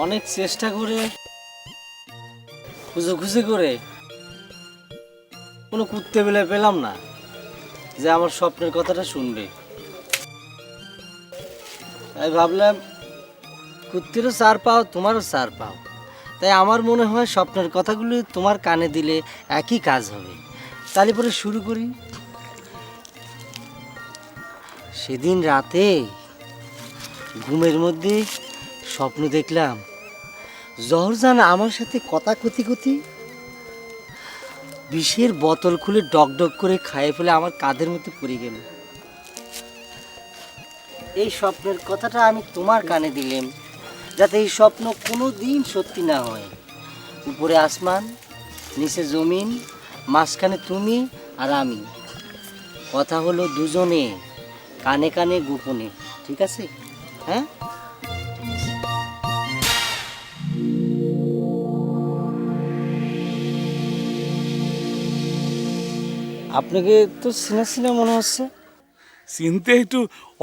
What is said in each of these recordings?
অনেক চেষ্টা করে খুঁজে করে কোনো কুত্তে বেলা পেলাম না যে আমার স্বপ্নের কথাটা শুনবে। তাই ভাবলাম কুত্তেরও চার পাও, তোমারও চার পাও, তাই আমার মনে হয় স্বপ্নের কথাগুলো তোমার কানে দিলে একই কাজ হবে। তাহলে পরে শুরু করি। সেদিন রাতে ঘুমের মধ্যে স্বপ্ন দেখলাম জহরজান আমার সাথে কথা কতি বিষের বোতল খুলে ডক করে খাইয়ে ফেলে আমার কাঁধের মধ্যে পড়ে গেল। এই স্বপ্নের কথাটা আমি তোমার কানে দিলাম যাতে এই স্বপ্ন কোনো দিন সত্যি না হয়। উপরে আসমান, নিচে জমিন, মাঝখানে তুমি আর আমি। কথা হলো দুজনে, কানে কানে গোপনে। ঠিক আছে? হ্যাঁ, আপনাকে তো চিনা মনে হচ্ছে। চিনতে একটু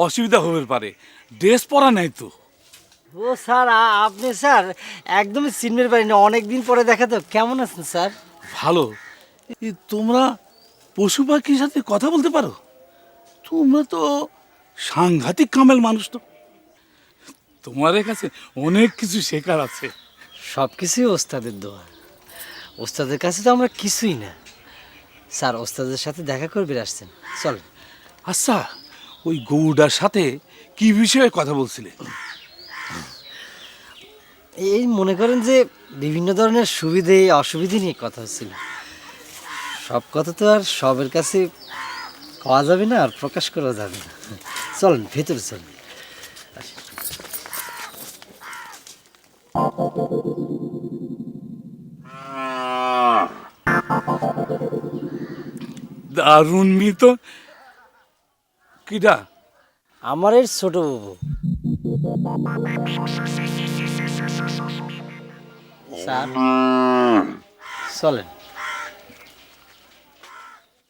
অসুবিধা হতে পারে, ড্রেস পরা নাই তো। ও স্যার, আপনি স্যার একদমই চিনতে পারিনি, অনেকদিন পরে দেখা তো। কেমন আছেন স্যার? ভালো। তোমরা পশু পাখির সাথে কথা বলতে পারো? তোমরা তো সাংঘাতিক কামেল মানুষ। তো তোমার কাছে অনেক কিছু শেখার আছে। সব কিছুই ওস্তাদের দোয়া। ওস্তাদের কাছে তো আমরা কিছুই না। স্যার, ওস্তাদের সাথে দেখা করবে আসছেন, চল। আচ্ছা, ওই গৌড়ার সাথে কি বিষয়ে কথা বলছিলে? এই মনে করেন যে বিভিন্ন ধরনের সুবিধে অসুবিধে নিয়ে কথা হচ্ছিল। সব কথা তো আর সবের কাছে পাওয়া যাবে না, আর প্রকাশ করা যাবে না। চলেন ভেতরে চলেন। দারুণ মি তো। কিডা? আমার এই ছোট বাবু। স্যার চলেন।